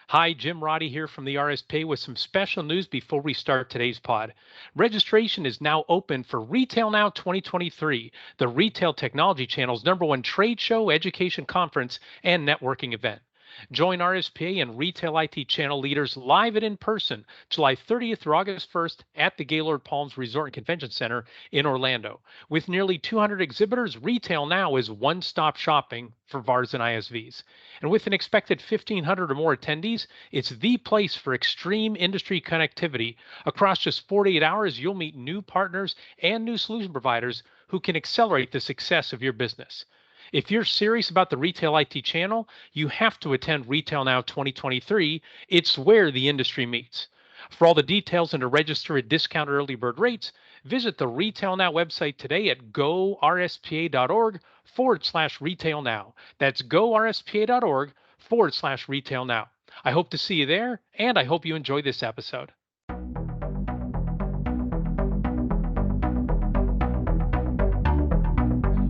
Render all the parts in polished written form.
Hi, Jim Roddy here from the RSPA with some special news before we start today's pod. Registration is now open for Retail Now 2023, the Retail Technology Channel's #1 trade show, education conference, and networking event. Join RSPA and Retail IT channel leaders live and in person July 30th through August 1st at the Gaylord Palms Resort and Convention Center in Orlando. With nearly 200 exhibitors, Retail Now is one-stop shopping for VARs and ISVs. And with an expected 1,500 or more attendees, it's the place for extreme industry connectivity. Across just 48 hours, you'll meet new partners and new solution providers who can accelerate the success of your business. If you're serious about the Retail IT channel, you have to attend Retail Now 2023. It's where the industry meets. For all the details and to register at discounted early bird rates, visit the Retail Now website today at gorspa.org/retail now. That's gorspa.org/retail now. I hope to see you there, and I hope you enjoy this episode.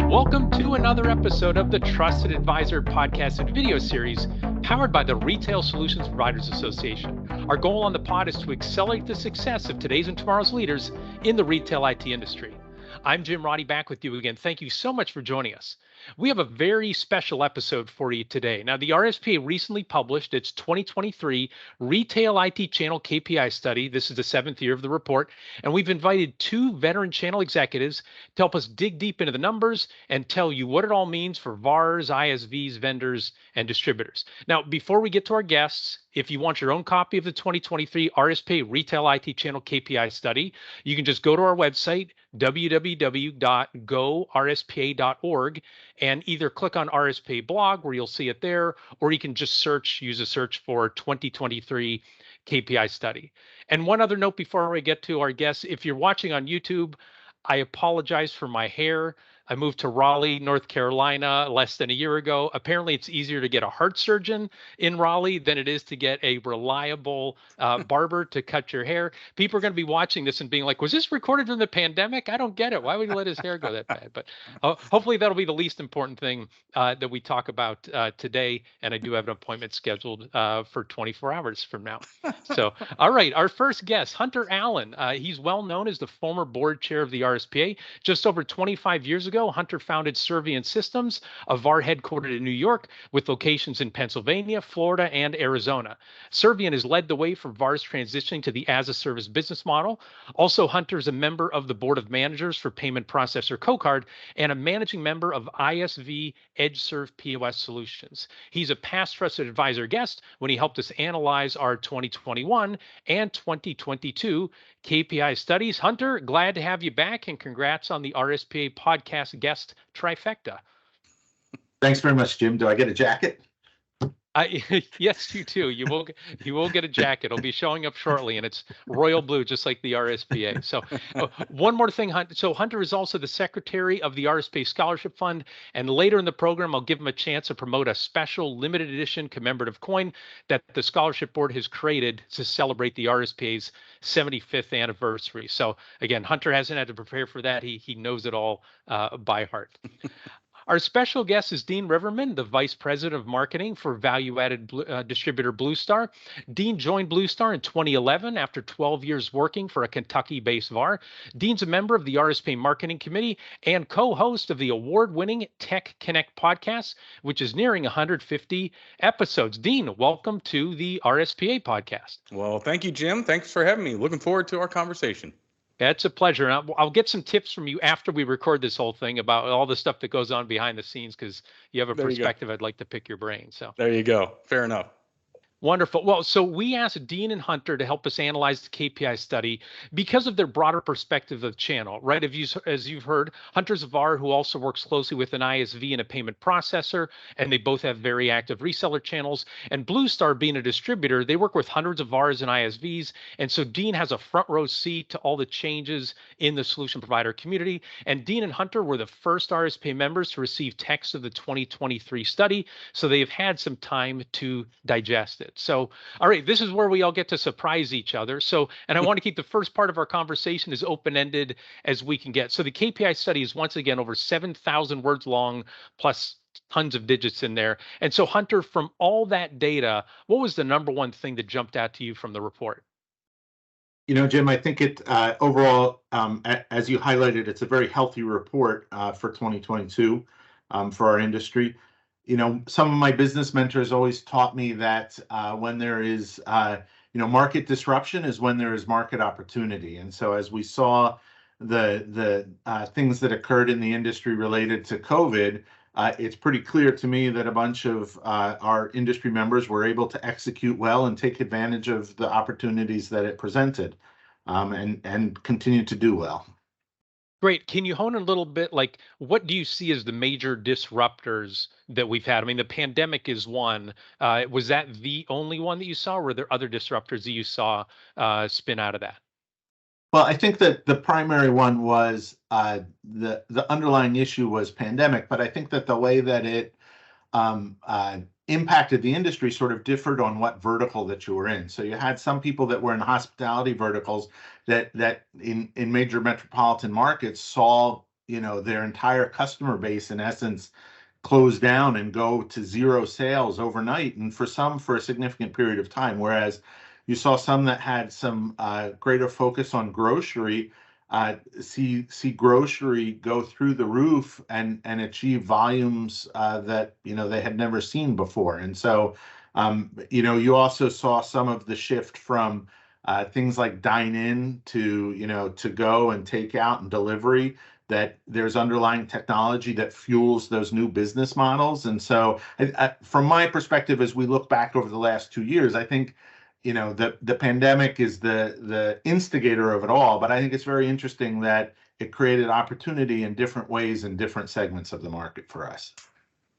Welcome to another episode of the Trusted Advisor podcast and video series powered by the Retail Solutions Providers Association. Our goal on the pod is to accelerate the success of today's and tomorrow's leaders in the retail IT industry. I'm Jim Roddy, back with you again. Thank you so much for joining us. We have a very special episode for you today. Now, the RSPA recently published its 2023 Retail IT Channel KPI study. This is the 7th year of the report, and we've invited 2 veteran channel executives to help us dig deep into the numbers and tell you what it all means for VARs, ISVs, vendors, and distributors. Now, before we get to our guests, if you want your own copy of the 2023 RSPA Retail IT Channel KPI study, you can just go to our website, www.gorspa.org, and either click on RSPA blog where you'll see it there, or you can just use a search for 2023 KPI study. And one other note before we get to our guests, if you're watching on YouTube, I apologize for my hair. I moved to Raleigh, North Carolina less than a year ago. Apparently, it's easier to get a heart surgeon in Raleigh than it is to get a reliable barber to cut your hair. People are going to be watching this and being like, was this recorded during the pandemic? I don't get it. Why would he let his hair go that bad? But hopefully that'll be the least important thing that we talk about today. And I do have an appointment scheduled for 24 hours from now. So, all right, our first guest, Hunter Allen. He's well known as the former board chair of the RSPA. Just over 25 years ago, Hunter founded Cervion Systems, a VAR headquartered in New York with locations in Pennsylvania, Florida, and Arizona. Cervion has led the way for VARs transitioning to the as-a-service business model. Also, Hunter is a member of the board of managers for payment processor CoCard and a managing member of ISV EdgeServe POS Solutions. He's a past trusted advisor guest when he helped us analyze our 2021 and 2022 KPI studies. Hunter, glad to have you back, and congrats on the RSPA podcast guest trifecta. Thanks very much, Jim. Do I get a jacket? Yes, you do. You will get a jacket. It'll be showing up shortly, and it's royal blue, just like the RSPA. So one more thing, Hunter. So Hunter is also the secretary of the RSPA Scholarship Fund, and later in the program, I'll give him a chance to promote a special limited edition commemorative coin that the scholarship board has created to celebrate the RSPA's 75th anniversary. So again, Hunter hasn't had to prepare for that. He knows it all by heart. Our special guest is Dean Reverman, the Vice President of Marketing for value-added distributor BlueStar. Dean joined BlueStar in 2011 after 12 years working for a Kentucky-based VAR. Dean's a member of the RSPA Marketing Committee and co-host of the award-winning Tech Connect podcast, which is nearing 150 episodes. Dean, welcome to the RSPA podcast. Well, thank you, Jim. Thanks for having me. Looking forward to our conversation. Yeah, it's a pleasure. And I'll get some tips from you after we record this whole thing about all the stuff that goes on behind the scenes, because you have a perspective I'd like to pick your brain. So there you go. Fair enough. Wonderful. Well, so we asked Dean and Hunter to help us analyze the KPI study because of their broader perspective of the channel, right? As you've heard, Hunter's a VAR who also works closely with an ISV and a payment processor, and they both have very active reseller channels. And BlueStar, being a distributor, they work with hundreds of VARs and ISVs. And so Dean has a front row seat to all the changes in the solution provider community. And Dean and Hunter were the first RSPA members to receive text of the 2023 study, so they've had some time to digest it. So, all right, this is where we all get to surprise each other. So, and I want to keep the first part of our conversation as open-ended as we can get. So the KPI study is once again over 7,000 words long, plus tons of digits in there. And so Hunter, from all that data, what was the number one thing that jumped out to you from the report? Jim, I think it overall, as you highlighted, it's a very healthy report for 2022 for our industry. Some of my business mentors always taught me that when there is, market disruption is when there is market opportunity. And so as we saw the things that occurred in the industry related to COVID, it's pretty clear to me that a bunch of our industry members were able to execute well and take advantage of the opportunities that it presented, and continue to do well. Great. Can you hone a little bit, like, what do you see as the major disruptors that we've had? I mean, the pandemic is one. Was that the only one that you saw, or were there other disruptors that you saw spin out of that? Well, I think that the primary one was the underlying issue was pandemic, but I think that the way that it impacted the industry sort of differed on what vertical that you were in. So you had some people that were in hospitality verticals that in major metropolitan markets saw their entire customer base in essence close down and go to zero sales overnight, and for some for a significant period of time. Whereas you saw some that had some greater focus on grocery, see grocery go through the roof and achieve volumes that they had never seen before. And so you also saw some of the shift from things like dine in to to go and take out and delivery, that there's underlying technology that fuels those new business models. And so from my perspective, as we look back over the last 2 years, I think the pandemic is the instigator of it all, but I think it's very interesting that it created opportunity in different ways in different segments of the market for us.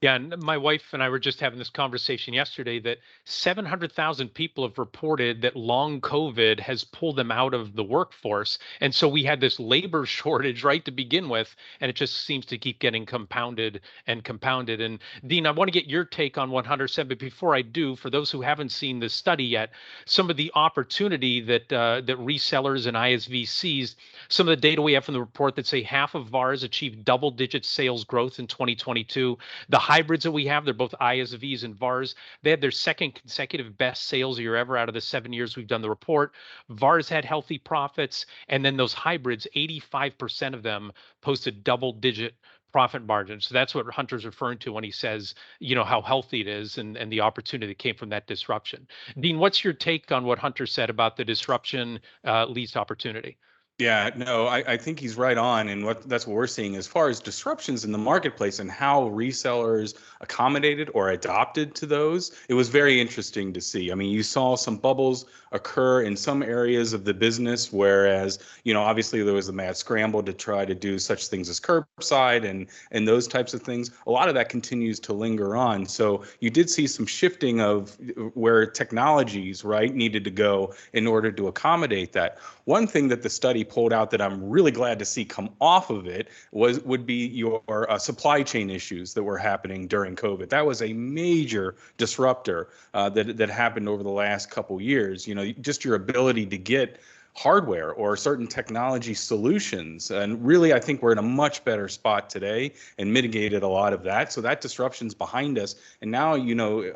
Yeah, and my wife and I were just having this conversation yesterday that 700,000 people have reported that long COVID has pulled them out of the workforce. And so we had this labor shortage right to begin with, and it just seems to keep getting compounded and compounded. And Dean, I want to get your take on what Hunter said, but before I do, for those who haven't seen this study yet, some of the opportunity that that resellers and ISVs seized, some of the data we have from the report that say half of VARs achieved double-digit sales growth in 2022. The hybrids that we have, they're both ISVs and VARs. They had their second consecutive best sales year ever out of the 7 years we've done the report. VARs had healthy profits, and then those hybrids, 85% of them posted double-digit profit margins. So that's what Hunter's referring to when he says, how healthy it is and the opportunity that came from that disruption. Dean, what's your take on what Hunter said about the disruption leads to opportunity? Yeah, no, I think he's right on, and that's what we're seeing as far as disruptions in the marketplace and how resellers accommodated or adopted to those. It was very interesting to see. I mean, you saw some bubbles occur in some areas of the business, whereas obviously there was a mad scramble to try to do such things as curbside and those types of things. A lot of that continues to linger on. So you did see some shifting of where technologies needed to go in order to accommodate that. One thing that the study pulled out that I'm really glad to see come off of it would be your supply chain issues that were happening during COVID. That was a major disruptor that happened over the last couple years. Just your ability to get hardware or certain technology solutions. And really, I think we're in a much better spot today and mitigated a lot of that. So that disruption's behind us. And now,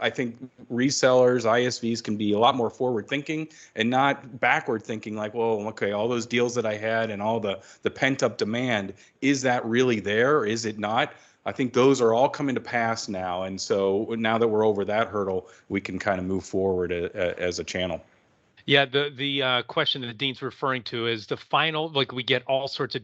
I think resellers, ISVs can be a lot more forward thinking and not backward thinking like, well, okay, all those deals that I had and all the pent up demand, is that really there or is it not? I think those are all coming to pass now. And so now that we're over that hurdle, we can kind of move forward as a channel. Yeah, the question that Dean's referring to is the final, like we get all sorts of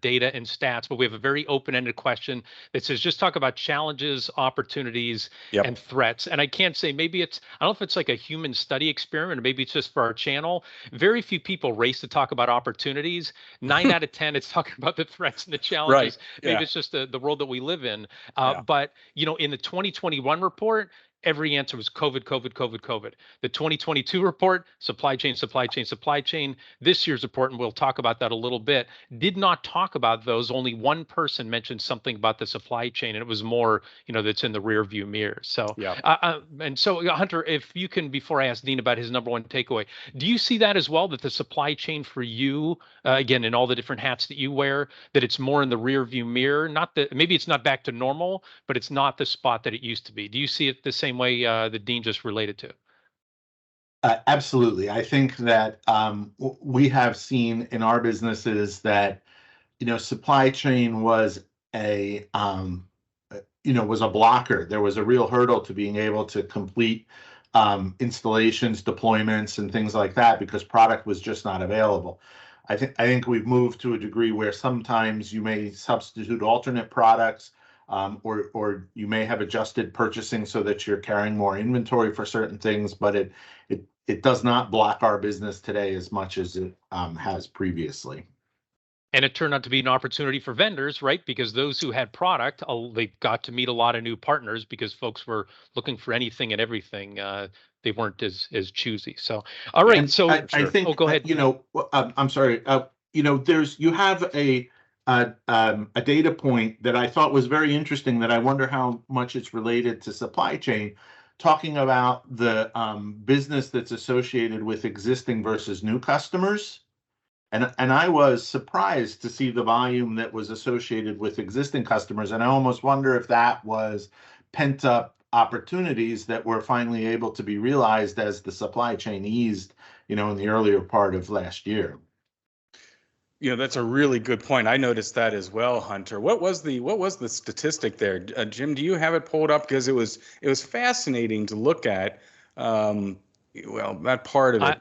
data and stats, but we have a very open-ended question that says just talk about challenges, opportunities, and threats. And I can't say, maybe I don't know if it's like a human study experiment or maybe it's just for our channel. Very few people race to talk about opportunities. 9 out of 10, it's talking about the threats and the challenges. Maybe it's just the world that we live in. But, in the 2021 report, every answer was COVID, COVID, COVID, COVID. The 2022 report, supply chain, supply chain, supply chain. This year's report, and we'll talk about that a little bit, did not talk about those. Only one person mentioned something about the supply chain, and it was more, that's in the rear view mirror. So, Yeah. and so Hunter, if you can, before I ask Dean about his number one takeaway, do you see that as well, that the supply chain for you, again, in all the different hats that you wear, that it's more in the rear view mirror? Not that maybe it's not back to normal, but it's not the spot that it used to be. Do you see it the same way that Dean just related to? Absolutely. I think that we have seen in our businesses that, supply chain was was a blocker. There was a real hurdle to being able to complete installations, deployments, and things like that because product was just not available. I think we've moved to a degree where sometimes you may substitute alternate products, or you may have adjusted purchasing so that you're carrying more inventory for certain things, but it does not block our business today as much as it has previously. And it turned out to be an opportunity for vendors, right? Because those who had product, they got to meet a lot of new partners because folks were looking for anything and everything. They weren't as choosy. So, all right. And so I think, go ahead. I'm sorry. You have a data point that I thought was very interesting that I wonder how much it's related to supply chain, talking about the business that's associated with existing versus new customers. And I was surprised to see the volume that was associated with existing customers. And I almost wonder if that was pent up opportunities that were finally able to be realized as the supply chain eased, in the earlier part of last year. That's a really good point. I noticed that as well, Hunter. What was the statistic there? Jim, do you have it pulled up? Because it was fascinating to look at. That part of it.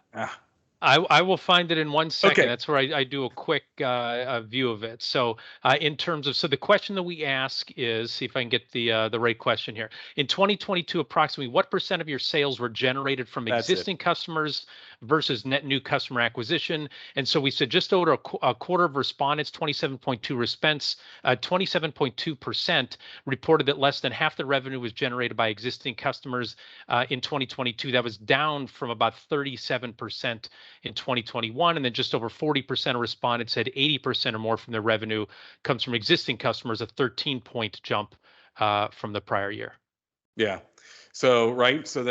I will find it in 1 second. Okay. That's where I do a quick view of it. So in terms of, the question that we ask is, see if I can get the right question here. In 2022, approximately what % of your sales were generated from existing customers versus net new customer acquisition? And so we said just over a quarter of respondents, 27.2% reported that less than half the revenue was generated by existing customers in 2022. That was down from about 37% in 2021, and then just over 40% of respondents said 80% or more from their revenue comes from existing customers, a 13-point jump from the prior year. Yeah. So so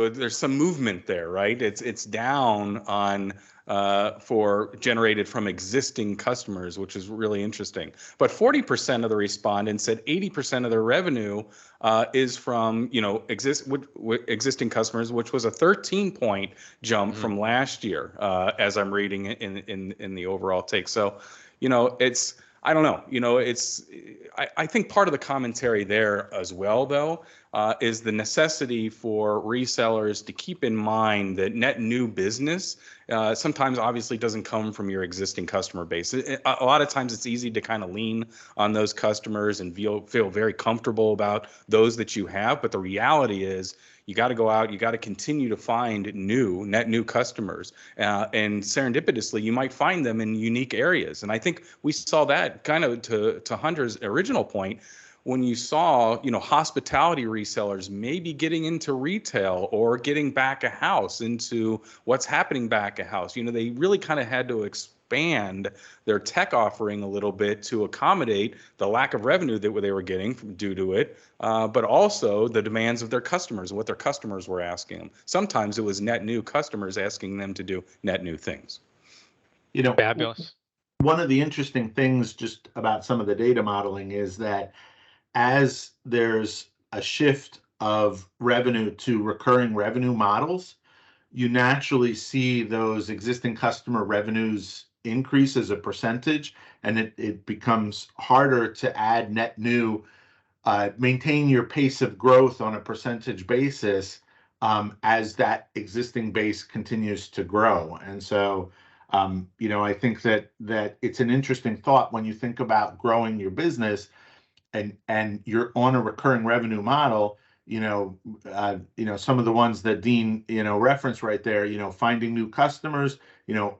there's some movement there, right? It's down on for generated from existing customers, which is really interesting. But 40% of the respondents said 80% of their revenue is from existing customers, which was a 13-point jump from last year, as I'm reading it in the overall take. So, it's. I don't know. I think part of the commentary there as well, though, is the necessity for resellers to keep in mind that net new business sometimes obviously doesn't come from your existing customer base. A lot of times it's easy to kind of lean on those customers and feel very comfortable about those that you have. But the reality is, you got to go out, you got to continue to find net new customers. And serendipitously, you might find them in unique areas. And I think we saw that kind of to Hunter's original point, when you saw, hospitality resellers maybe getting into retail or getting back a house into what's happening back a house. They really kind of had to expand their tech offering a little bit to accommodate the lack of revenue that they were getting due to it, but also the demands of their customers, what their customers were asking them. Sometimes it was net new customers asking them to do net new things. Fabulous. One of the interesting things just about some of the data modeling is that as there's a shift of revenue to recurring revenue models, you naturally see those existing customer revenues increase as a percentage, and it becomes harder to add net new, maintain your pace of growth on a percentage basis as that existing base continues to grow. And so, I think that it's an interesting thought when you think about growing your business and you're on a recurring revenue model. Some of the ones that Dean, referenced right there, finding new customers,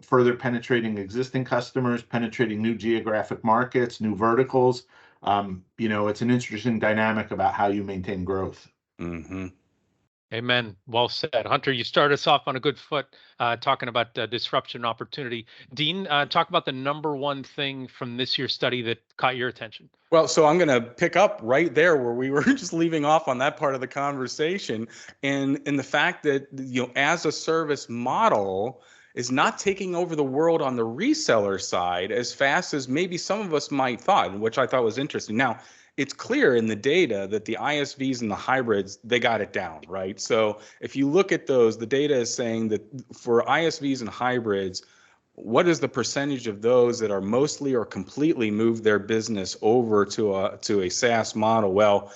further penetrating existing customers, penetrating new geographic markets, new verticals. It's an interesting dynamic about how you maintain growth. Mm-hmm. Amen. Well said. Hunter, you start us off on a good foot talking about disruption and opportunity. Dean, talk about the number one thing from this year's study that caught your attention. Well, so I'm going to pick up right there where we were just leaving off on that part of the conversation, and the fact that, as a service model is not taking over the world on the reseller side as fast as maybe some of us might thought, which I thought was interesting. Now, it's clear in the data that the ISVs and the hybrids, they got it down, right? So if you look at those, the data is saying that for ISVs and hybrids, what is the percentage of those that are mostly or completely moved their business over to a SaaS model? Well,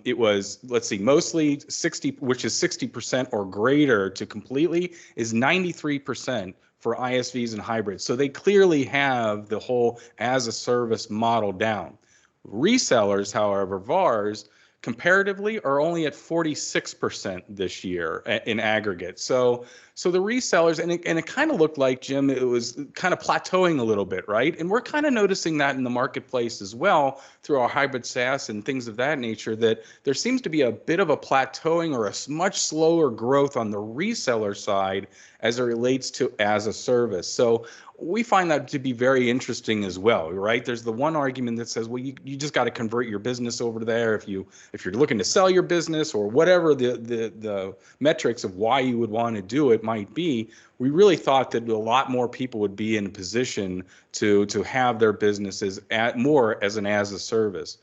it was, let's see, mostly 60, which is 60% or greater, to completely is 93% for ISVs and hybrids. So they clearly have the whole as a service model down. Resellers, however, VARs, comparatively are only at 46% this year in aggregate. So the resellers, and it kind of looked like, Jim, it was kind of plateauing a little bit, right? And we're kind of noticing that in the marketplace as well through our hybrid SaaS and things of that nature, that there seems to be a bit of a plateauing or a much slower growth on the reseller side as it relates to as a service. So we find that to be very interesting as well, right? There's the one argument that says, well, you just got to convert your business over there if you're looking to sell your business, or whatever the metrics of why you would want to do it might be. We really thought that a lot more people would be in a position to have their businesses more as a service.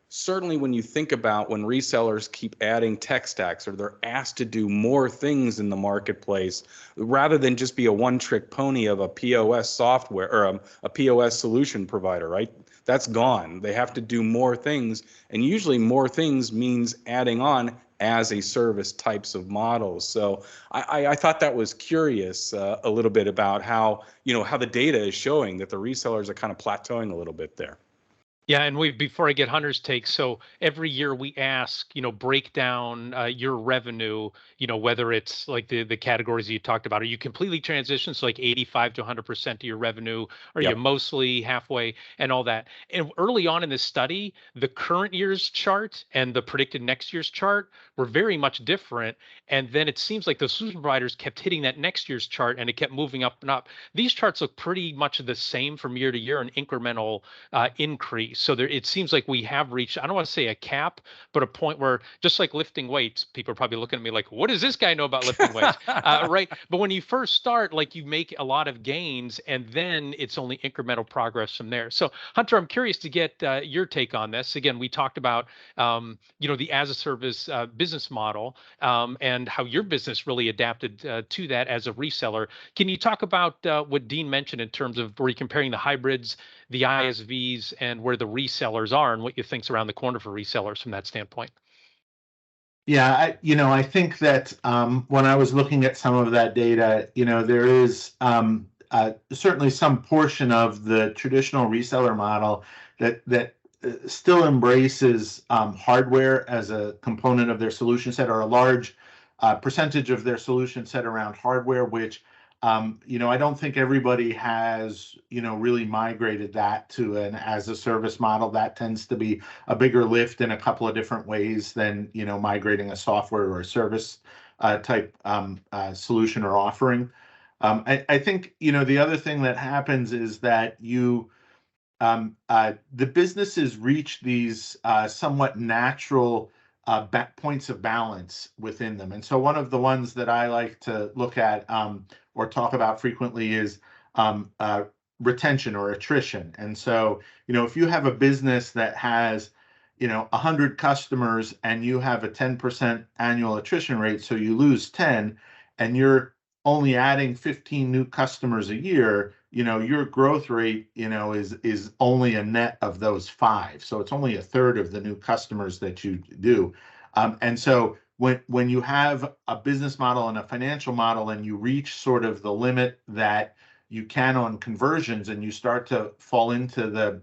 Certainly when you think about when resellers keep adding tech stacks, or they're asked to do more things in the marketplace, rather than just be a one-trick pony of a POS software or a POS solution provider, right? That's gone. They have to do more things, and usually more things means adding on as a service types of models. So I thought that was curious a little bit about how the data is showing that the resellers are kind of plateauing a little bit there. Yeah, and before I get Hunter's take, so every year we ask, break down your revenue, whether it's like the categories you talked about. Are you completely transitioned, so like 85 to 100% of your revenue? Are you mostly halfway, and all that? And early on in this study, the current year's chart and the predicted next year's chart were very much different. And then it seems like the solution providers kept hitting that next year's chart, and it kept moving up and up. These charts look pretty much the same from year to year, an incremental increase. So it seems like we have reached, I don't want to say a cap, but a point where, just like lifting weights, people are probably looking at me like, what does this guy know about lifting weights? Right. But when you first start, like, you make a lot of gains, and then it's only incremental progress from there. So Hunter, I'm curious to get your take on this. Again, we talked about, the as a service business model, and how your business really adapted to that as a reseller. Can you talk about what Dean mentioned in terms of where you're comparing the hybrids, the ISVs, and where the resellers are, and what you think's around the corner for resellers from that standpoint? Yeah, I think that when I was looking at some of that data, there is certainly some portion of the traditional reseller model that still embraces hardware as a component of their solution set, or a large percentage of their solution set around hardware, which I don't think everybody has, really migrated that to an as a service model. That tends to be a bigger lift in a couple of different ways than, migrating a software or a service type solution or offering. I think, the other thing that happens is that the businesses reach these somewhat natural points of balance within them. And so one of the ones that I like to look at or talk about frequently is retention or attrition. And so, if you have a business that has, 100 customers, and you have a 10% annual attrition rate, so you lose 10, and you're only adding 15 new customers a year, your growth rate, is only a net of those 5. So it's only a third of the new customers that you do. And so when you have a business model and a financial model, and you reach sort of the limit that you can on conversions, and you start to fall into the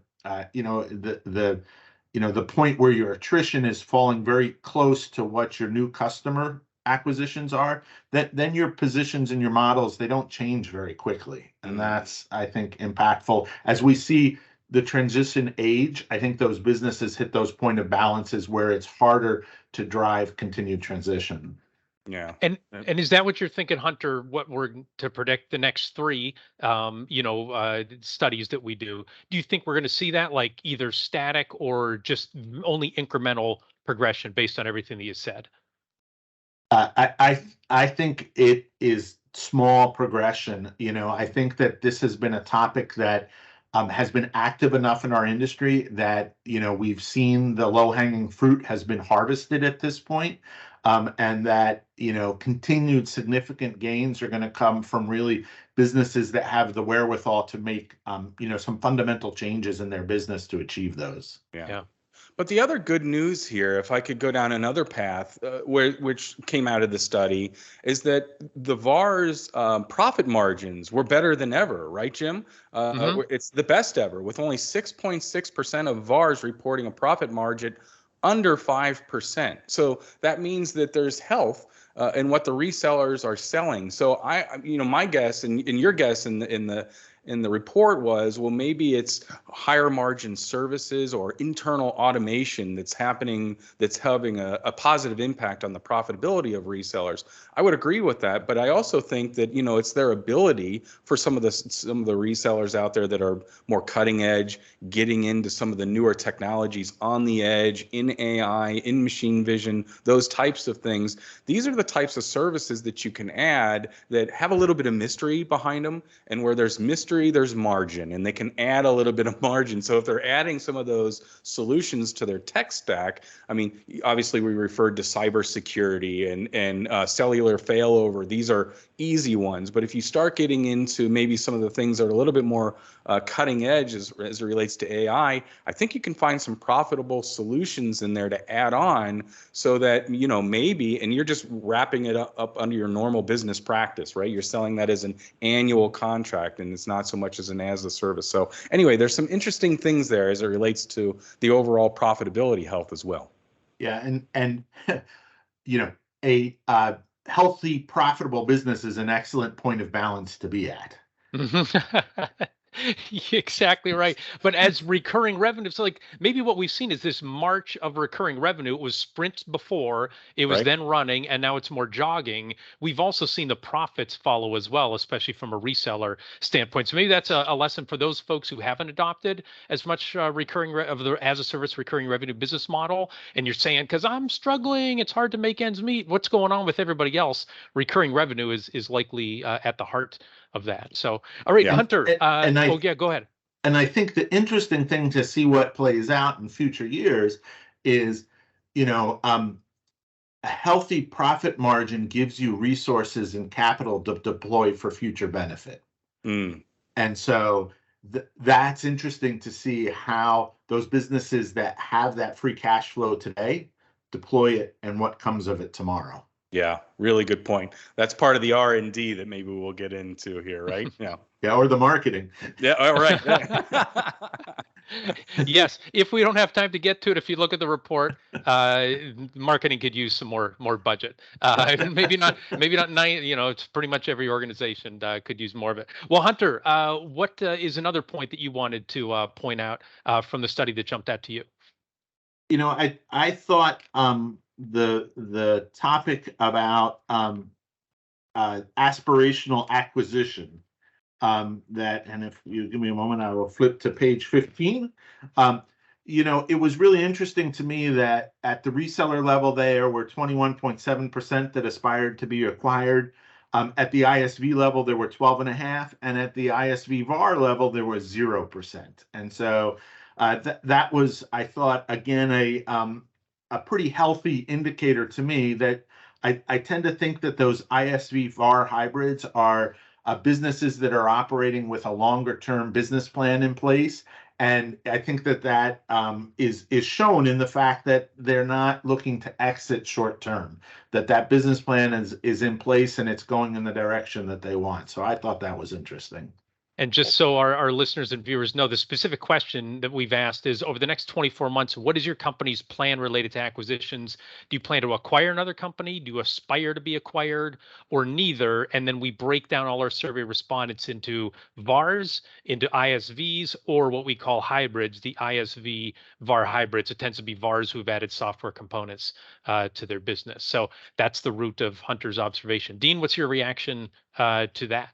point where your attrition is falling very close to what your new customer acquisitions are, then your positions and your models, they don't change very quickly. And that's, I think, impactful as we see the transition age, I think those businesses hit those point of balances where it's harder to drive continued transition. Yeah. And is that what you're thinking, Hunter? What we're to predict the next three, studies that we do? Do you think we're going to see that like either static or just only incremental progression based on everything that you said? I think it is small progression. I think that this has been a topic that has been active enough in our industry that we've seen the low-hanging fruit has been harvested at this point, and that continued significant gains are going to come from really businesses that have the wherewithal to make some fundamental changes in their business to achieve those. Yeah. But the other good news here, if I could go down another path, which came out of the study, is that the VARs profit margins were better than ever, right, Jim? It's the best ever, with only 6.6% of VARs reporting a profit margin under 5%. So that means that there's health in what the resellers are selling. So my guess and your guess in the report was, well, maybe it's higher margin services or internal automation that's happening, that's having a positive impact on the profitability of resellers. I would agree with that, but I also think that it's their ability for some of the resellers out there that are more cutting edge, getting into some of the newer technologies on the edge, in AI, in machine vision, those types of things. These are the types of services that you can add that have a little bit of mystery behind them, and where there's mystery, there's margin, and they can add a little bit of margin. So if they're adding some of those solutions to their tech stack, I mean, obviously we referred to cybersecurity and cellular failover. These are easy ones, but if you start getting into maybe some of the things that are a little bit more cutting edge as it relates to AI, I think you can find some profitable solutions in there to add on, so that maybe, and you're just wrapping it up under your normal business practice, right? You're selling that as an annual contract, and it's not so much as an as a service. So anyway, there's some interesting things there as it relates to the overall profitability health as well. Yeah, and a healthy, profitable business is an excellent point of balance to be at. Exactly right. But as recurring revenue, so like maybe what we've seen is this march of recurring revenue. It was sprints before, it was then running, and now it's more jogging. We've also seen the profits follow as well, especially from a reseller standpoint. So maybe that's a lesson for those folks who haven't adopted as much recurring of the as a service recurring revenue business model. And you're saying, because I'm struggling, it's hard to make ends meet. What's going on with everybody else? Recurring revenue is likely at the heart of that. So, all right, Hunter. Go ahead. And I think the interesting thing to see what plays out in future years is, a healthy profit margin gives you resources and capital to deploy for future benefit. And so that's interesting to see how those businesses that have that free cash flow today deploy it and what comes of it tomorrow. Yeah, really good point. That's part of the R&D that maybe we'll get into here, right? Yeah. Yeah, or the marketing. Yeah, all right. Yes, if we don't have time to get to it, if you look at the report, marketing could use some more budget. Maybe not 9. It's pretty much every organization could use more of it. Well, Hunter, what is another point that you wanted to point out from the study that jumped out to you? I thought the topic about aspirational acquisition, that, and if you give me a moment, I will flip to page 15. It was really interesting to me that at the reseller level there were 21.7% that aspired to be acquired. At the ISV level, there were 12.5%, and at the ISV VAR level, there was 0%. And so that was, I thought, again, a pretty healthy indicator to me that I tend to think that those ISV VAR hybrids are businesses that are operating with a longer term business plan in place. And I think that is shown in the fact that they're not looking to exit short term, that business plan is in place and it's going in the direction that they want. So I thought that was interesting. And just so our listeners and viewers know, the specific question that we've asked is, over the next 24 months, what is your company's plan related to acquisitions? Do you plan to acquire another company? Do you aspire to be acquired, or neither? And then we break down all our survey respondents into VARs, into ISVs, or what we call hybrids, the ISV VAR hybrids. It tends to be VARs who've added software components to their business. So that's the root of Hunter's observation. Dean, what's your reaction to that?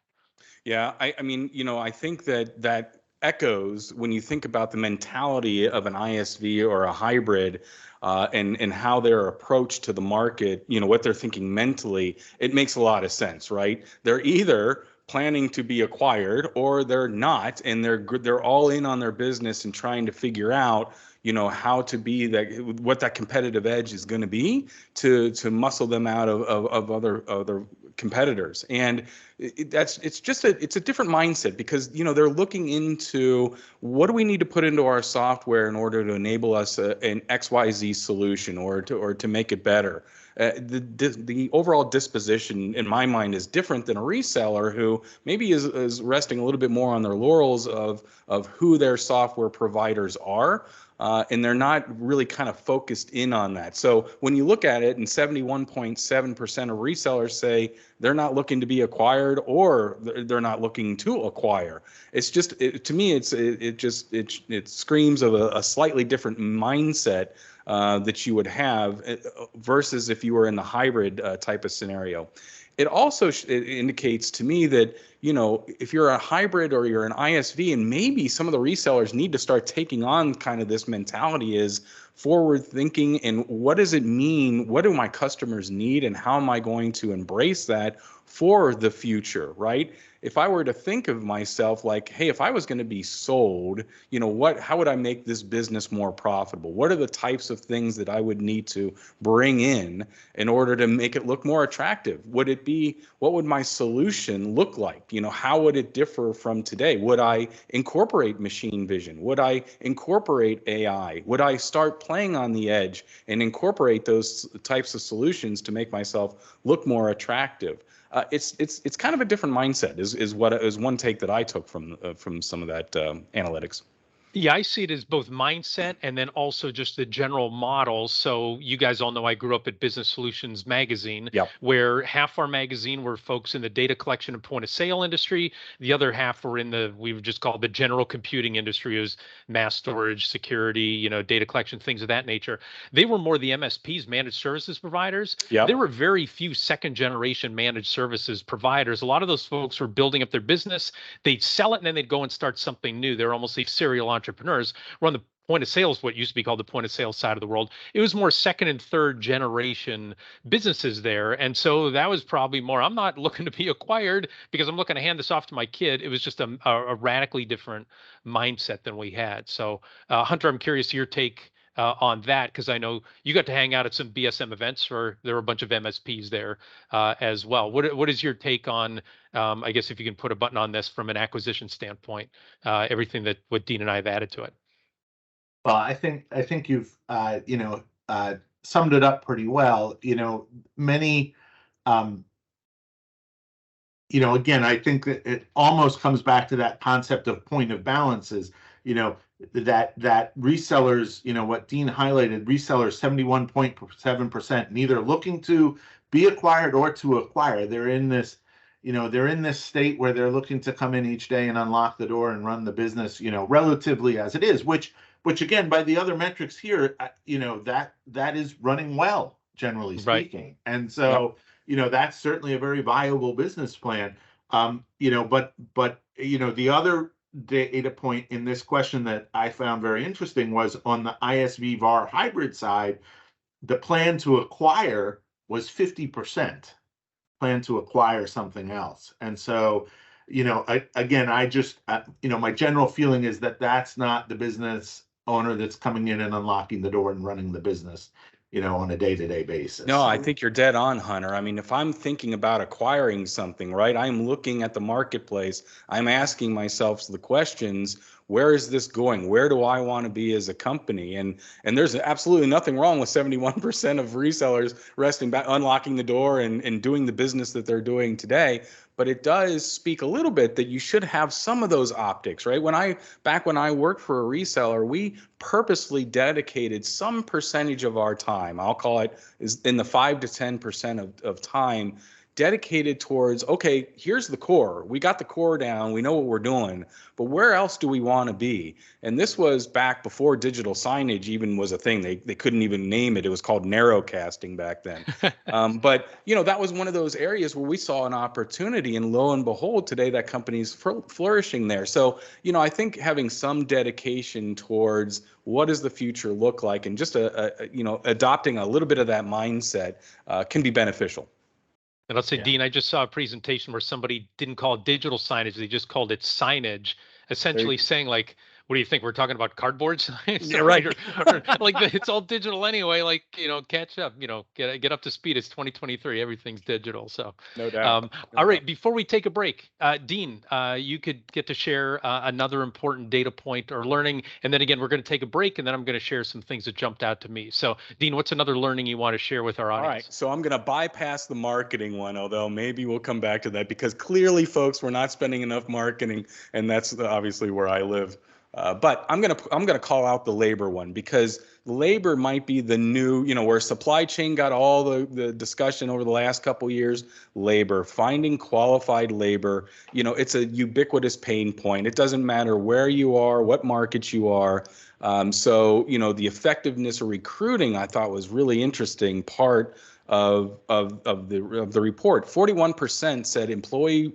Yeah, I mean, I think that echoes when you think about the mentality of an ISV or a hybrid, and how their approach to the market, what they're thinking mentally. It makes a lot of sense, right? They're either planning to be acquired or they're not, and they're all in on their business and trying to figure out how to be what that competitive edge is going to be to muscle them out of other competitors. And it's a different mindset, because they're looking into, what do we need to put into our software in order to enable us an XYZ solution, or to make it better. The overall disposition in my mind is different than a reseller who maybe is resting a little bit more on their laurels of who their software providers are. And they're not really kind of focused in on that. So when you look at it, and 71.7% of resellers say they're not looking to be acquired, or they're not looking to acquire. It's just, to me, it screams of a slightly different mindset that you would have versus if you were in the hybrid type of scenario. It also it indicates to me that, if you're a hybrid or you're an ISV, and maybe some of the resellers need to start taking on kind of this mentality, is forward thinking, and what does it mean? What do my customers need, and how am I going to embrace that for the future, right? If I were to think of myself like, hey, if I was going to be sold, how would I make this business more profitable? What are the types of things that I would need to bring in order to make it look more attractive? What would my solution look like? How would it differ from today? Would I incorporate machine vision? Would I incorporate AI? Would I start playing on the edge and incorporate those types of solutions to make myself look more attractive? It's kind of a different mindset, is one take that I took from some of that analytics. Yeah, I see it as both mindset and then also just the general model. So you guys all know I grew up at Business Solutions Magazine, Yep. where half our magazine were folks in the data collection and point of sale industry. The other half were in we were just called the general computing industry. It was mass storage, security, data collection, things of that nature. They were more the MSPs, managed services providers. Yep. There were very few second generation managed services providers. A lot of those folks were building up their business. They'd sell it and then they'd go and start something new. They're almost these serial entrepreneurs. We're on the point of sales, what used to be called the point of sale side of the world. It was more second and third generation businesses there. And so that was probably more, I'm not looking to be acquired because I'm looking to hand this off to my kid. It was just a radically different mindset than we had. So Hunter, I'm curious your take on that, because I know you got to hang out at some BSM events, or there were a bunch of MSPs there as well. What is your take on, I guess if you can put a button on this from an acquisition standpoint, everything that what Dean and I have added to it? Well, I think you've summed it up pretty well. Many again, I think that it almost comes back to that concept of point of balances. That resellers, what Dean highlighted, resellers 71.7% neither looking to be acquired or to acquire. They're in this state where they're looking to come in each day and unlock the door and run the business, relatively as it is, which again, by the other metrics here, that is running well, generally speaking. Right. And so, that's certainly a very viable business plan. But the other data point in this question that I found very interesting was on the ISV VAR hybrid side, the plan to acquire was 50%. Plan to acquire something else. And so, again, I just, my general feeling is that that's not the business owner that's coming in and unlocking the door and running the business, on a day-to-day basis. No, I think you're dead on, Hunter. I mean, if I'm thinking about acquiring something, right, I'm looking at the marketplace, I'm asking myself the questions, where is this going? Where do I want to be as a company? And there's absolutely nothing wrong with 71% of resellers resting back, unlocking the door and doing the business that they're doing today. But it does speak a little bit that you should have some of those optics, right? Back when I worked for a reseller, we purposely dedicated some percentage of our time, I'll call it is in the 5 to 10% of time, dedicated towards, okay, here's the core. We got the core down. We know what we're doing, but where else do we want to be? And this was back before digital signage even was a thing. They couldn't even name it. It was called narrowcasting back then. But that was one of those areas where we saw an opportunity, and lo and behold, today that company's flourishing there. So, I think having some dedication towards what does the future look like, and just adopting a little bit of that mindset can be beneficial. And I'll say, Dean, I just saw a presentation where somebody didn't call it digital signage. They just called it signage, essentially saying like, what do you think? We're talking about cardboard signs? Yeah, right. or like it's all digital anyway. Like, catch up, get up to speed. It's 2023. Everything's digital. So no doubt. All right. Before we take a break, Dean, you could get to share another important data point or learning. And then again, we're going to take a break, and then I'm going to share some things that jumped out to me. So Dean, what's another learning you want to share with our audience? All right. So I'm going to bypass the marketing one, although maybe we'll come back to that, because clearly, folks, we're not spending enough marketing, and that's obviously where I live. But I'm gonna call out the labor one, because labor might be the new, where supply chain got all the discussion over the last couple of years. Labor, finding qualified labor, it's a ubiquitous pain point. It doesn't matter where you are, what market you are. So the effectiveness of recruiting, I thought, was really interesting part of the report. 41% said employee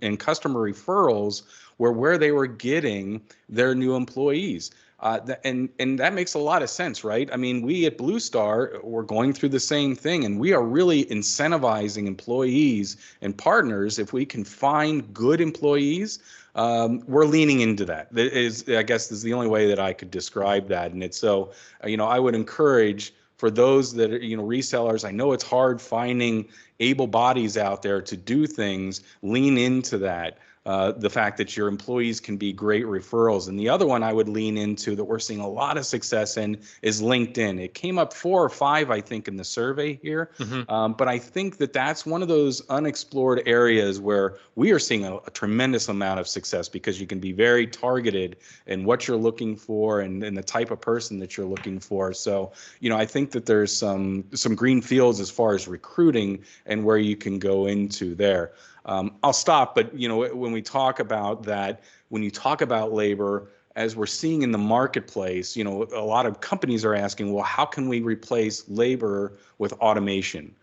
and customer referrals were where they were getting their new employees. And that makes a lot of sense, right? I mean, we at BlueStar, we're going through the same thing, and we are really incentivizing employees and partners. If we can find good employees, we're leaning into that. I guess is the only way that I could describe that. And it's so, I would encourage, for those that are, resellers, I know it's hard finding able bodies out there to do things, lean into that. The fact that your employees can be great referrals. And the other one I would lean into that we're seeing a lot of success in is LinkedIn. It came up 4 or 5, I think, in the survey here. Mm-hmm. But I think that's one of those unexplored areas where we are seeing a tremendous amount of success, because you can be very targeted in what you're looking for and the type of person that you're looking for. So, I think that there's some green fields as far as recruiting and where you can go into there. I'll stop, but when we talk about that, when you talk about labor, as we're seeing in the marketplace, a lot of companies are asking, well, how can we replace labor with automation?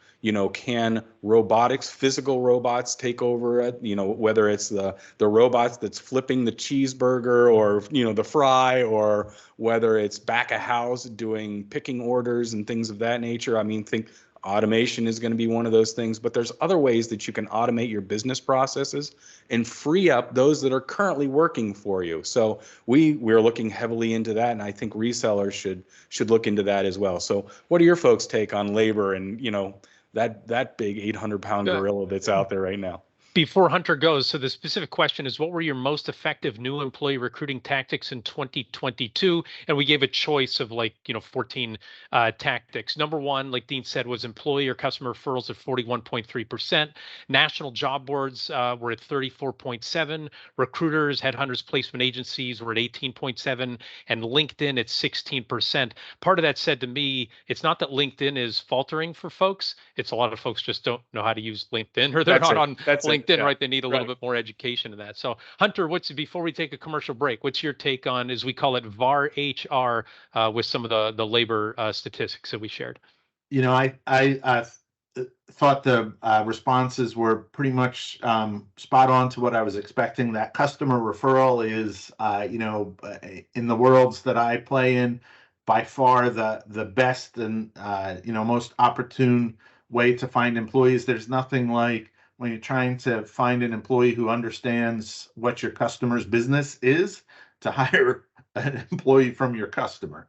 Can robotics, physical robots take over it? Whether it's the robots that's flipping the cheeseburger or, the fry, or whether it's back of house doing picking orders and things of that nature. I mean, think automation is going to be one of those things, but there's other ways that you can automate your business processes and free up those that are currently working for you. So we're looking heavily into that, and I think resellers should look into that as well. So what are your folks' take on labor and that big 800-pound gorilla that's out there right now? Before Hunter goes, so the specific question is, what were your most effective new employee recruiting tactics in 2022? And we gave a choice of 14 tactics. Number one, like Dean said, was employee or customer referrals at 41.3%. National job boards were at 34.7%. Recruiters, headhunters, placement agencies were at 18.7%, and LinkedIn at 16%. Part of that said to me, it's not that LinkedIn is faltering for folks. It's a lot of folks just don't know how to use LinkedIn, or they're not on LinkedIn. Yeah, right? They need a little bit more education in that. So Hunter, before we take a commercial break, what's your take on, as we call it, VAR HR with some of the labor statistics that we shared? I thought the responses were pretty much spot on to what I was expecting. That customer referral is, in the worlds that I play in, by far the best and most opportune way to find employees. There's nothing like when you're trying to find an employee who understands what your customer's business is, to hire an employee from your customer.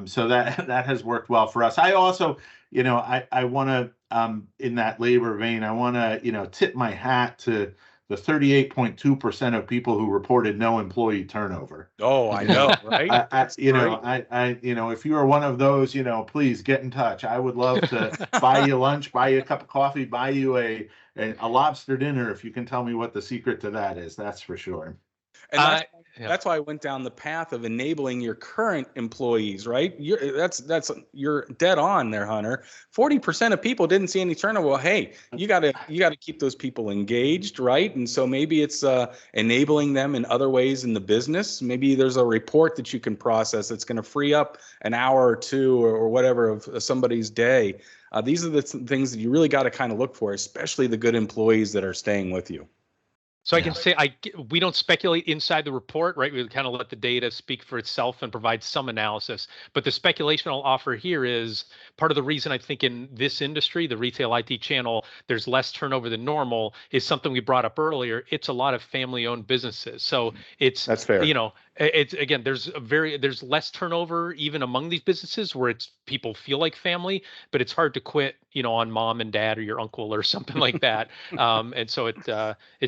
So that has worked well for us. I also, I want to, in that labor vein, I want to, tip my hat to the 38.2% of people who reported no employee turnover. Oh, I know, right? If you are one of those, please get in touch. I would love to buy you lunch, buy you a cup of coffee, buy you a lobster dinner if you can tell me what the secret to that is. That's for sure. And that's why I went down the path of enabling your current employees, right? You're dead on there, Hunter. 40% of people didn't see any turnover. Well, hey, you gotta keep those people engaged, right? And so maybe it's enabling them in other ways in the business. Maybe there's a report that you can process that's going to free up an hour or two or whatever of somebody's day. These are the things that you really got to kind of look for, especially the good employees that are staying with you. So I can say we don't speculate inside the report, right? We kind of let the data speak for itself and provide some analysis. But the speculation I'll offer here is part of the reason I think in this industry, the retail IT channel, there's less turnover than normal is something we brought up earlier. It's a lot of family-owned businesses. So that's fair. It's again, there's less turnover even among these businesses where it's people feel like family, but it's hard to quit, on mom and dad or your uncle or something like that. And so it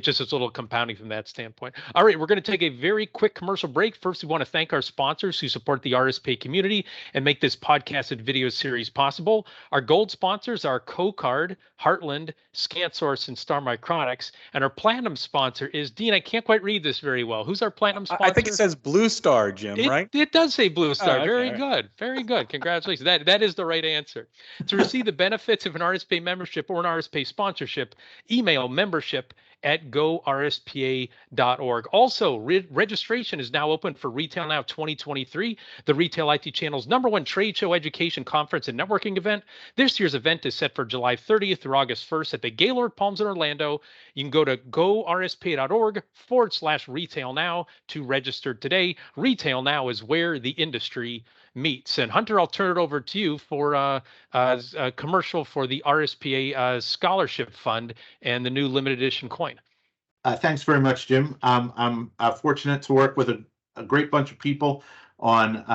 just is a little compounding from that standpoint. All right, we're going to take a very quick commercial break. First, we want to thank our sponsors who support the RSPA community and make this podcast and video series possible. Our gold sponsors are CoCard, Heartland, ScanSource, and Star Micronics. And our platinum sponsor is, Dean, I can't quite read this very well. Who's our platinum sponsor? I think it says BlueStar, Jim, right? It does say BlueStar. Oh, okay, Very right. good. Very good. Congratulations. That is the right answer. To receive the benefits of an RSPA membership or an RSPA sponsorship, email membership@gorspa.org. Also, registration is now open for Retail Now 2023, the Retail IT Channel's #1 trade show, education, conference, and networking event. This year's event is set for July 30th through August 1st at the Gaylord Palms in Orlando. You can go to gorspa.org/retail now to register today. Retail Now is where the industry meets. And Hunter, I'll turn it over to you for a commercial for the RSPA Scholarship Fund and the new limited edition coin. Thanks very much, Jim. I'm fortunate to work with a great bunch of people on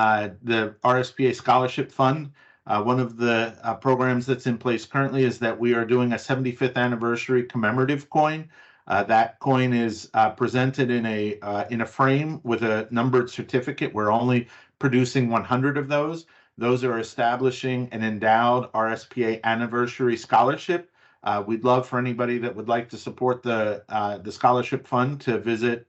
the RSPA Scholarship Fund. One of the programs that's in place currently is that we are doing a 75th anniversary commemorative coin. That coin is presented in a frame with a numbered certificate. We're only producing 100 of those. Those are establishing an endowed RSPA anniversary scholarship. We'd love for anybody that would like to support the scholarship fund to visit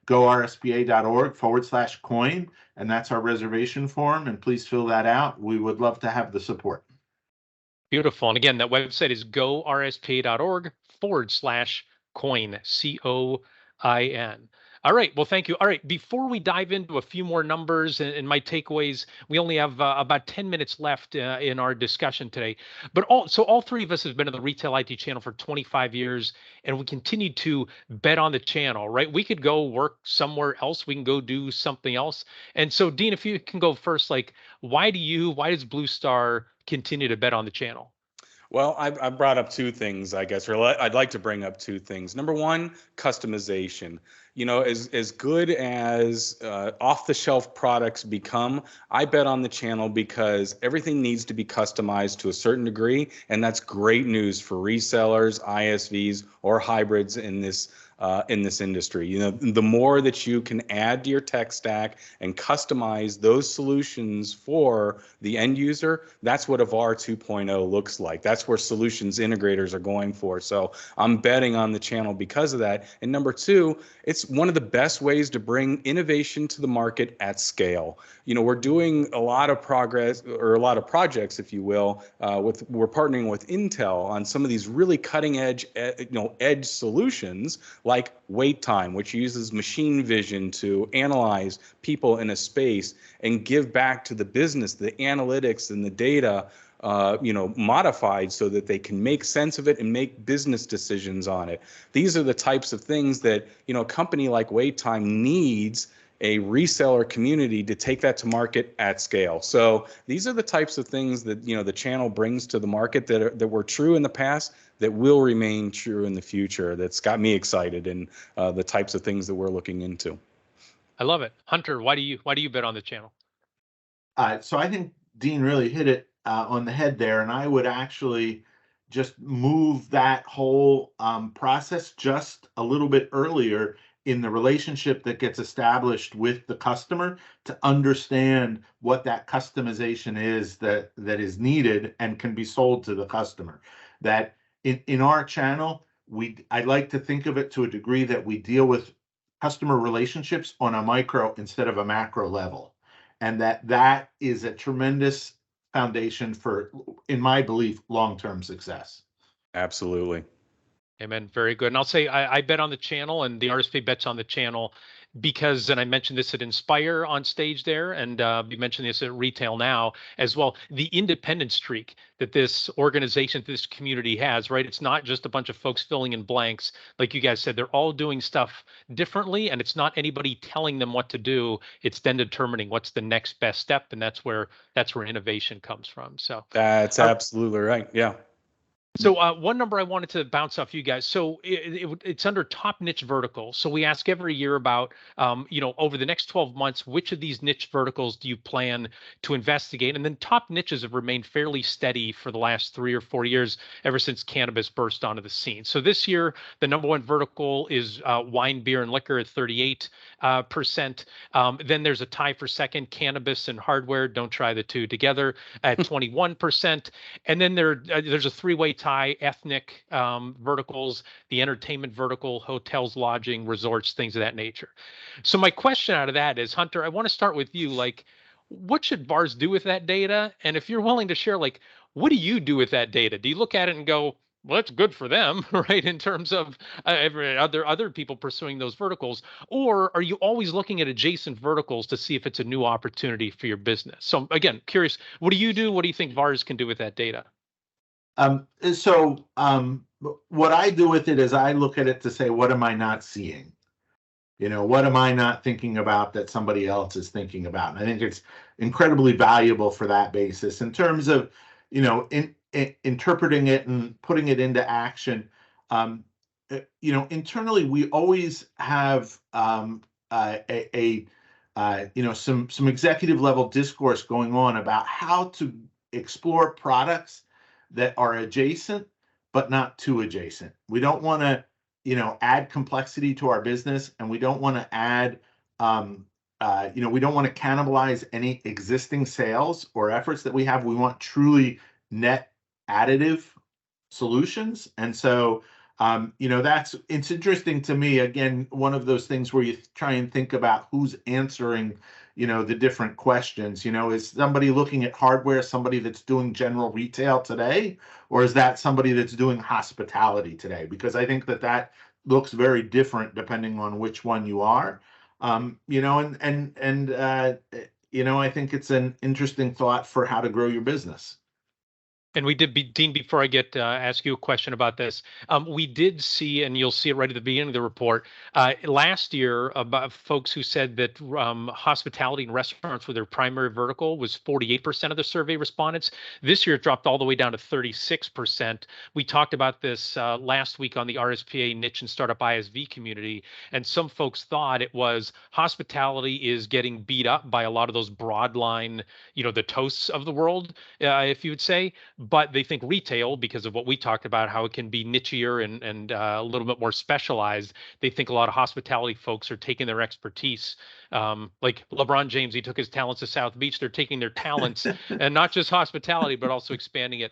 gorspa.org/coin, and that's our reservation form. And please fill that out. We would love to have the support. Beautiful. And again, that website is gorspa.org/coin, COIN. All right. Well, thank you. All right. Before we dive into a few more numbers and my takeaways, we only have about 10 minutes left in our discussion today. But all three of us have been in the retail IT channel for 25 years, and we continue to bet on the channel, right? We could go work somewhere else. We can go do something else. And so, Dean, if you can go first, why does BlueStar continue to bet on the channel? Well, I brought up two things, I guess, or I'd like to bring up two things. Number one, customization. As good as off-the-shelf products become, I bet on the channel because everything needs to be customized to a certain degree, and that's great news for resellers, ISVs, or hybrids in this industry. The more that you can add to your tech stack and customize those solutions for the end user, that's what a VAR 2.0 looks like. That's where solutions integrators are going for. So I'm betting on the channel because of that. And number two, it's one of the best ways to bring innovation to the market at scale. We're doing a lot of progress, or a lot of projects, if you will, we're partnering with Intel on some of these really cutting edge, edge solutions like wait time, which uses machine vision to analyze people in a space and give back to the business the analytics and the data modified so that they can make sense of it and make business decisions on it. These are the types of things that, a company like Wait Time needs a reseller community to take that to market at scale. So these are the types of things that, the channel brings to the market that were true in the past, that will remain true in the future. That's got me excited, and the types of things that we're looking into. I love it. Hunter, why do you bet on the channel? So I think Dean really hit it on the head there, and I would actually just move that whole process just a little bit earlier in the relationship that gets established with the customer to understand what that customization is that is needed and can be sold to the customer. That in our channel, I like to think of it to a degree that we deal with customer relationships on a micro instead of a macro level. And that is a tremendous foundation for, in my belief, long-term success. Absolutely. Amen. Very good. And I'll say I bet on the channel, and the RSP bets on the channel because, and I mentioned this at Inspire on stage there, and you mentioned this at Retail Now as well, the independent streak that this organization, this community has, right? It's not just a bunch of folks filling in blanks. Like you guys said, they're all doing stuff differently, and it's not anybody telling them what to do. It's then determining what's the next best step, and that's where innovation comes from. So that's absolutely right. Yeah. So one number I wanted to bounce off you guys. So it's under top niche verticals. So we ask every year about, over the next 12 months, which of these niche verticals do you plan to investigate? And then top niches have remained fairly steady for the last 3 or 4 years, ever since cannabis burst onto the scene. So this year, the number one vertical is wine, beer, and liquor at 38%. Then there's a tie for second, cannabis and hardware. Don't try the two together at 21%. And then there's a three-way tie, ethnic verticals, the entertainment vertical, hotels, lodging, resorts, things of that nature. So my question out of that is, Hunter, I want to start with you. Like, what should VARs do with that data? And if you're willing to share, like, what do you do with that data? Do you look at it and go, well, that's good for them, right? In terms of other people pursuing those verticals, or are you always looking at adjacent verticals to see if it's a new opportunity for your business? So again, curious, what do you do? What do you think VARs can do with that data? What I do with it is I look at it to say, what am I not seeing? What am I not thinking about that somebody else is thinking about? And I think it's incredibly valuable for that basis in terms of, interpreting it and putting it into action. Internally, we always have some executive level discourse going on about how to explore products that are adjacent, but not too adjacent. We don't want to, add complexity to our business, and we don't want to add, we don't want to cannibalize any existing sales or efforts that we have. We want truly net additive solutions. And so, it's interesting to me, again, one of those things where you try and think about who's answering the different questions. Is somebody looking at hardware, somebody that's doing general retail today, or is that somebody that's doing hospitality today? Because I think that looks very different depending on which one you are. I think it's an interesting thought for how to grow your business. And we did, Dean, before I get ask you a question about this, we did see, and you'll see it right at the beginning of the report, last year, about folks who said that hospitality and restaurants were their primary vertical was 48% of the survey respondents. This year, it dropped all the way down to 36%. We talked about this last week on the RSPA niche and startup ISV community, and some folks thought it was hospitality is getting beat up by a lot of those broad line, the Toasts of the world, if you would say. But they think retail, because of what we talked about, how it can be nichier and a little bit more specialized. They think a lot of hospitality folks are taking their expertise. Like LeBron James, he took his talents to South Beach. They're taking their talents and not just hospitality, but also expanding it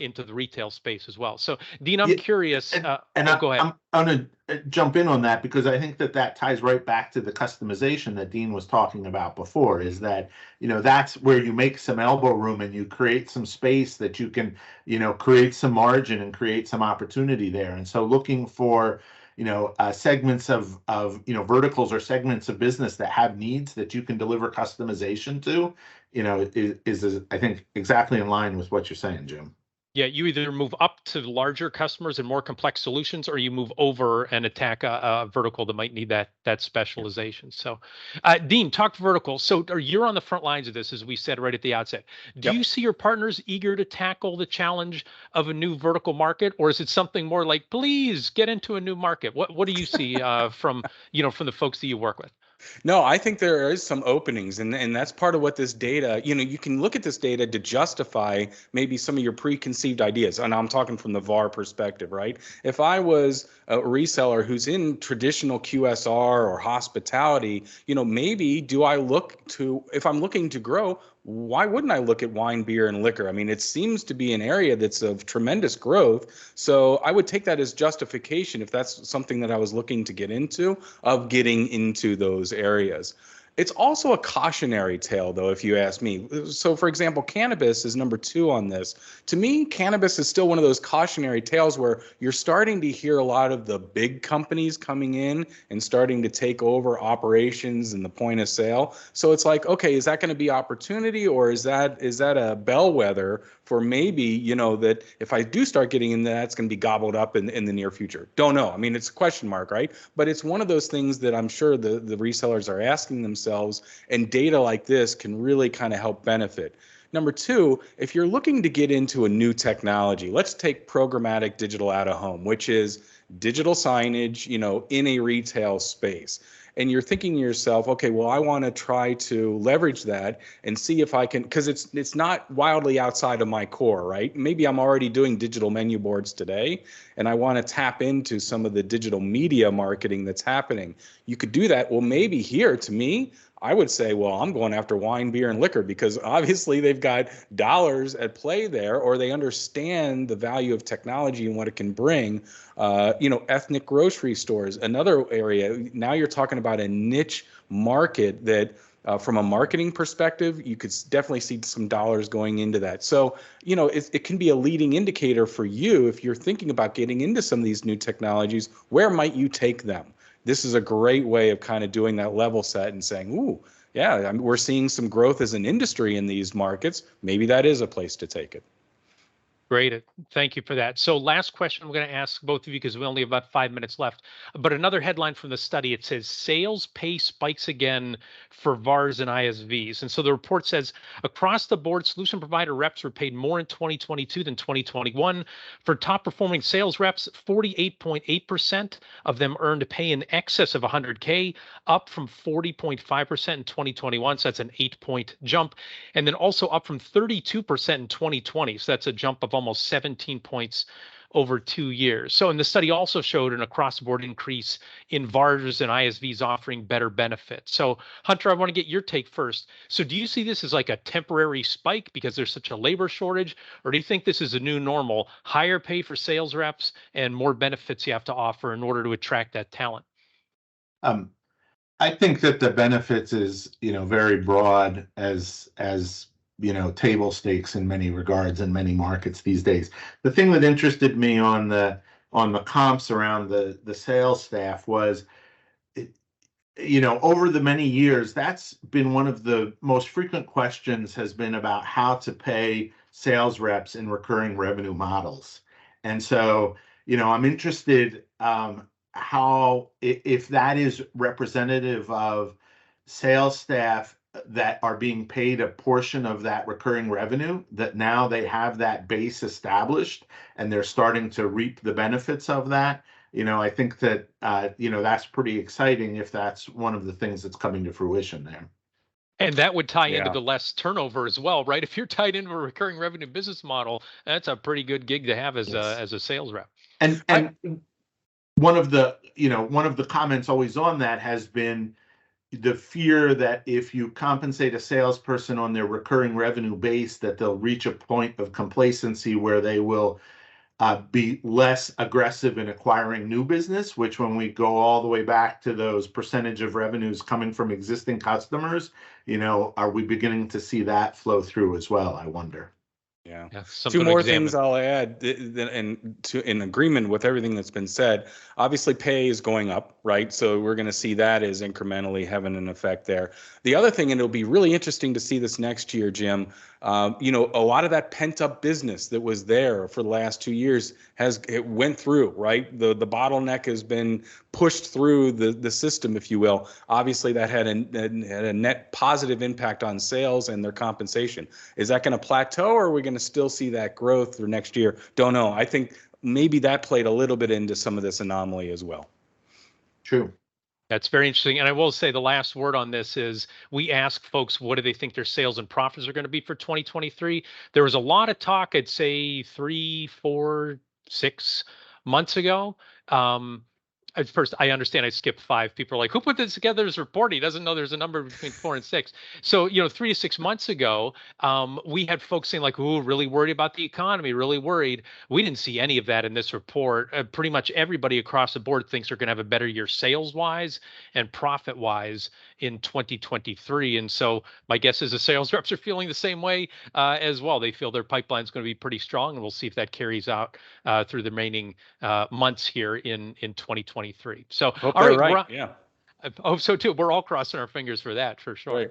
into the retail space as well. So, Dean, I'm curious. Go ahead. I'm going to jump in on that because I think that ties right back to the customization that Dean was talking about before, is that, that's where you make some elbow room and you create some space that you can, create some margin and create some opportunity there. And so looking for, segments of verticals or segments of business that have needs that you can deliver customization to, is I think exactly in line with what you're saying, Jim. Yeah, you either move up to larger customers and more complex solutions, or you move over and attack a vertical that might need that specialization. So, Dean, talk vertical. So, you're on the front lines of this, as we said right at the outset. Do you see your partners eager to tackle the challenge of a new vertical market, or is it something more like, please get into a new market? What do you see from the folks that you work with? No, I think there is some openings, and that's part of what this data, you can look at this data to justify maybe some of your preconceived ideas. And I'm talking from the VAR perspective, right? If I was a reseller who's in traditional QSR or hospitality, maybe do I look to, if I'm looking to grow, why wouldn't I look at wine, beer, and liquor? I mean, it seems to be an area that's of tremendous growth. So I would take that as justification if that's something that I was looking to get into, of getting into those areas. It's also a cautionary tale, though, if you ask me. So, for example, cannabis is number 2 on this. To me, cannabis is still one of those cautionary tales where you're starting to hear a lot of the big companies coming in and starting to take over operations and the point of sale. So it's like, okay, is that going to be opportunity, or is that a bellwether for maybe, that if I do start getting in that, it's going to be gobbled up in the near future? Don't know. I mean, it's a question mark, right? But it's one of those things that I'm sure the resellers are asking themselves, and data like this can really kind of help benefit. Number 2, if you're looking to get into a new technology, let's take programmatic digital out of home, which is digital signage, in a retail space. And you're thinking to yourself, okay, well, I want to try to leverage that and see if I can, because it's not wildly outside of my core, right? Maybe I'm already doing digital menu boards today, and I want to tap into some of the digital media marketing that's happening. You could do that. Well, maybe here, to me, I would say, well, I'm going after wine, beer, and liquor, because obviously they've got dollars at play there, or they understand the value of technology and what it can bring. Ethnic grocery stores, another area. Now you're talking about a niche market that, from a marketing perspective, you could definitely see some dollars going into that. So, it can be a leading indicator for you if you're thinking about getting into some of these new technologies. Where might you take them? This is a great way of kind of doing that level set and saying, ooh, yeah, I mean, we're seeing some growth as an industry in these markets. Maybe that is a place to take it. Great. Thank you for that. So last question I'm going to ask both of you, because we only have about 5 minutes left. But another headline from the study, it says sales pay spikes again for VARs and ISVs. And so the report says across the board, solution provider reps were paid more in 2022 than 2021. For top performing sales reps, 48.8% of them earned pay in excess of 100K, up from 40.5% in 2021. So that's an 8-point jump. And then also up from 32% in 2020. So that's a jump of almost 17 points over 2 years. So, and the study also showed an across-the-board increase in VARs and ISVs offering better benefits. So, Hunter, I want to get your take first. So, do you see this as like a temporary spike because there's such a labor shortage, or do you think this is a new normal, higher pay for sales reps and more benefits you have to offer in order to attract that talent? I think that the benefits is, very broad as table stakes in many regards in many markets these days. The thing that interested me on the comps around the sales staff was, over the many years, that's been one of the most frequent questions, has been about how to pay sales reps in recurring revenue models. And so, I'm interested how, if that is representative of sales staff that are being paid a portion of that recurring revenue, that now they have that base established and they're starting to reap the benefits of that. I think that, that's pretty exciting if that's one of the things that's coming to fruition there. And that would tie into the less turnover as well, right? If you're tied into a recurring revenue business model, that's a pretty good gig to have as a sales rep. And one of the comments always on that has been the fear that if you compensate a salesperson on their recurring revenue base, that they'll reach a point of complacency where they will be less aggressive in acquiring new business, which, when we go all the way back to those percentage of revenues coming from existing customers, are we beginning to see that flow through as well, I wonder? Yeah. Two more things I'll add, in agreement with everything that's been said. Obviously, pay is going up, right? So we're going to see that as incrementally having an effect there. The other thing, and it'll be really interesting to see this next year, Jim, a lot of that pent up business that was there for the last 2 years it went through, right? The bottleneck has been pushed through the system, if you will. Obviously, that had a net positive impact on sales and their compensation. Is that going to plateau, or are we going to still see that growth through next year? Don't know. I think maybe that played a little bit into some of this anomaly as well. True. That's very interesting. And I will say the last word on this is we ask folks, what do they think their sales and profits are going to be for 2023? There was a lot of talk, I'd say 3, 4, 6 months ago. At first, I understand I skipped 5. People are like, who put this together as report? He doesn't know there's a number between 4 and 6. So, 3 to 6 months ago, we had folks saying like, ooh, really worried about the economy, really worried. We didn't see any of that in this report. Pretty much everybody across the board thinks they're going to have a better year sales-wise and profit-wise in 2023. And so my guess is the sales reps are feeling the same way as well. They feel their pipeline is going to be pretty strong, and we'll see if that carries out through the remaining months here in 2023. So, Hope all they're right, right. Yeah. I hope so too. We're all crossing our fingers for that, for sure. Right.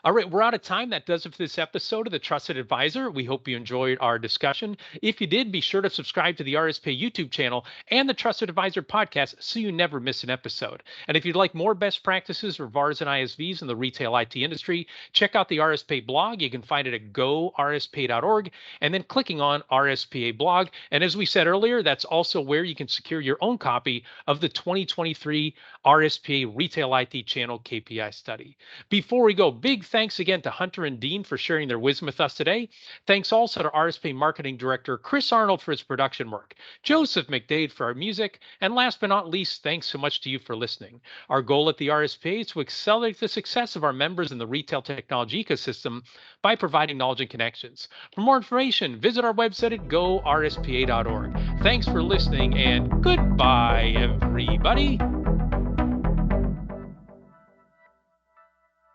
All right, we're out of time. That does it for this episode of The Trusted Advisor. We hope you enjoyed our discussion. If you did, be sure to subscribe to the RSPA YouTube channel and the Trusted Advisor podcast so you never miss an episode. And if you'd like more best practices for VARs and ISVs in the retail IT industry, check out the RSPA blog. You can find it at gorspa.org and then clicking on RSPA blog. And as we said earlier, that's also where you can secure your own copy of the 2023 RSPA Retail IT Channel KPI study. Before we go, big thanks again to Hunter and Dean for sharing their wisdom with us today. Thanks also to RSPA Marketing Director Chris Arnold for his production work, Joseph McDade for our music, and last but not least, thanks so much to you for listening. Our goal at the RSPA is to accelerate the success of our members in the retail technology ecosystem by providing knowledge and connections. For more information, visit our website at gorspa.org. Thanks for listening, and goodbye, everybody.